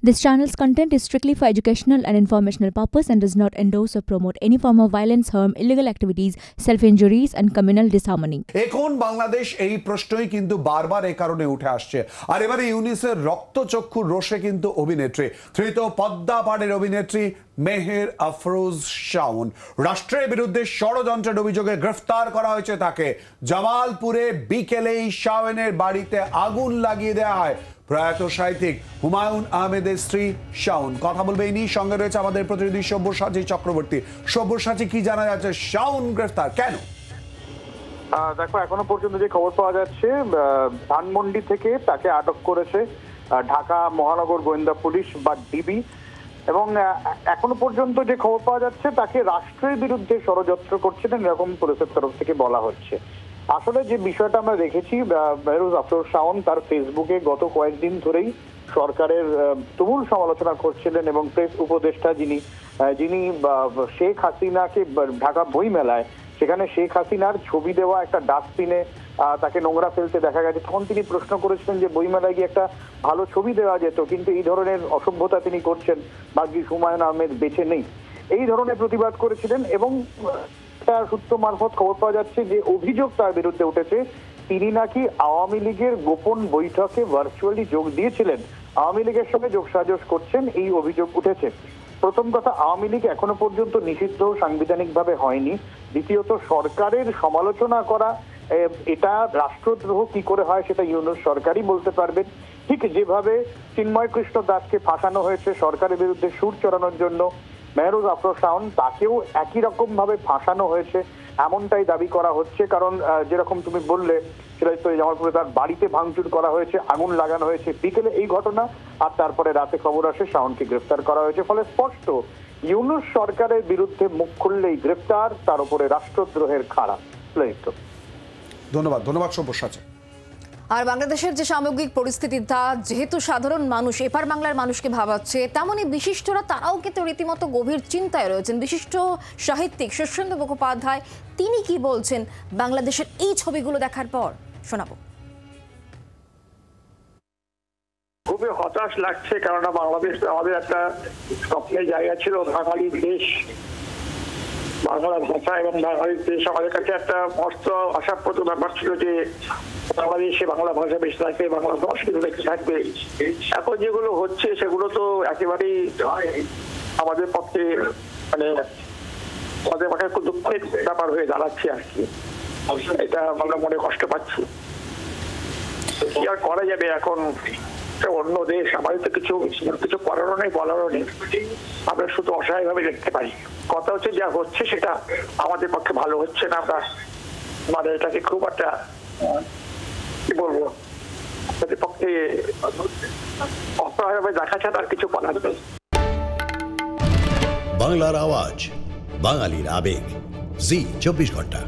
This channel's content is strictly for educational and informational purpose and does not endorse or promote any form of violence, harm, illegal activities, self-injuries and communal disharmony. এখন বাংলাদেশ এই প্রশ্নই কিন্তু বারবার এই কারণে উঠে আসছে। আর এবারে ইউনিসের রক্তচক্ষুর রোষে কিন্তু অভিনেত্রী ধৃত পদ্মা পাড়ের অভিনেত্রী মেহের আফরোজ শাওন রাষ্ট্রের বিরুদ্ধে ষড়যন্ত্রের অভিযোগে গ্রেফতার করা হয়েছে। তাকে জামালপুরে বিকেলেই শাওনের বাড়িতে আগুন লাগিয়ে দেওয়া হয়। প্রয়াত সাহিত্যিক হুমায়ুন আহমেদের স্ত্রী শাওন কথা বলবে এই নিয়ে। সঙ্গে রয়েছে আমাদের প্রতিনিধি সব্যসাচী চক্রবর্তী। সব্যসাচী, কি জানা যাচ্ছে? শাওন গ্রেফতার কেন? দেখো, এখনো পর্যন্ত যে খবর পাওয়া যাচ্ছে, ধানমন্ডি থেকে তাকে আটক করেছে ঢাকা মহানগর গোয়েন্দা পুলিশ বা ডিবি, এবং এখনো পর্যন্ত যে খবর পাওয়া যাচ্ছে তাকে রাষ্ট্রের বিরুদ্ধে ষড়যন্ত্র করছিলেন এরকম পুলিশের তরফ থেকে বলা হচ্ছে। আসলে যে বিষয়টা আমরা দেখেছি, মেহের আফরোজ শাওন তার ফেসবুকে গত কয়েকদিন ধরেই সরকারের তুমুল সমালোচনা করছিলেন, এবং প্রেস উপদেষ্টা যিনি শেখ হাসিনাকে ঢাকা বই মেলায় সেখানে শেখ হাসিনার ছবি দেওয়া একটা ডাস্টবিনে তাকে নোংরা ফেলতে দেখা গেছে। তখন তিনি প্রশ্ন করেছিলেন যে বইমেলায় গিয়ে একটা ভালো ছবি দেওয়া যেত, কিন্তু এই ধরনের অসভ্যতা তিনি করছেন, ভাগ্যিস হুমায়ুন আহমেদ বেঁচে নেই, এই ধরনের প্রতিবাদ করেছিলেন। এবং সূত্র মারফত খবর পাওয়া যাচ্ছে যে অভিযোগ তার বিরুদ্ধে উঠেছে, তিনি নাকি আওয়ামী লীগের গোপন বৈঠকে ভার্চুয়ালি যোগ দিয়েছিলেন, আওয়ামী লীগের সঙ্গে যোগসাজশ করছেন, এই অভিযোগ উঠেছে। প্রথম কথা, আওয়ামী লীগ এখনো পর্যন্ত নিষিদ্ধ সাংবিধানিকভাবে হয়নি। দ্বিতীয়ত, সরকারের সমালোচনা করা এটা রাষ্ট্রদ্রোহ কি করে হয় সেটা ইউনূস সরকারই বলতে পারবেন। ঠিক যেভাবে চিন্ময় কৃষ্ণ দাসকে ফাঁসানো হয়েছে সরকারের বিরুদ্ধে সুর চড়ানোর জন্য, মেহের আফরোজ শাওন তাকেও একই রকম ভাবে ফাঁসানো হয়েছে এমনটাই দাবি করা হচ্ছে। কারণ যেরকম তুমি বললে, সেটা তো জামালপুরে তার বাড়িতে ভাঙচুর করা হয়েছে, আগুন লাগানো হয়েছে বিকেলে এই ঘটনা, আর তারপরে রাতে খবর আসে শাওনকে গ্রেফতার করা হয়েছে। ফলে স্পষ্ট ইউনূস সরকারের বিরুদ্ধে মুখ খুললেই গ্রেফতার, তার উপরে রাষ্ট্রদ্রোহের খাড়া। ধন্যবাদ সব্যসাচী। আর বাংলাদেশের যে সামগ্রিক পরিস্থিতি, তা যেহেতু সাধারণ মানুষ এপার বাংলার মানুষকে ভাবাচ্ছে, তেমনই বিশিষ্টরা তারাও কিন্তু রীতিমতো গভীর চিন্তায় রয়েছেন। বিশিষ্ট সাহিত্যিক শস্যেন্দু মুখোপাধ্যায় তিনি কি বলছেন বাংলাদেশের এই ছবিগুলো দেখার পর, শোনাবো। খুবই হতাশ লাগছে, কেননা বাংলাদেশ আমাদের একটা স্বপ্নের জায়গা ছিল, বাঙালি দেশ, বাংলা ভাষা এবং বাঙালির দেশ। আমাদের কাছে একটা মস্ত আশাপ্রদ ব্যাপার ছিল যে বাংলাদেশে বাংলা ভাষা বেশি থাকবে, বাংলা সংস্কৃতি বেশি থাকবে। এখন যেগুলো হচ্ছে সেগুলো তো একেবারেই আমাদের পক্ষে আমাদের পক্ষে খুব দুঃখের ব্যাপার হয়ে দাঁড়াচ্ছে আর কি। এটা আমরা মনে কষ্ট পাচ্ছি। কি আর করা যাবে, এখন অন্য দেশ, আমাদের তো কিছু করারও নেই, বলারও নেই, আমরা শুধু অসহায় ভাবে দেখতে পারি। কথা হচ্ছে যা হচ্ছে সেটা আমাদের পক্ষে ভালো হচ্ছে না। আমরা এটাকে খুব একটা কি বলবো, আমাদের পক্ষে অসহায় ভাবে দেখা ছাড়া আর কিছু করার নেই। বাংলার আওয়াজ, বাঙালির আবেগ, জি 24 ঘন্টা।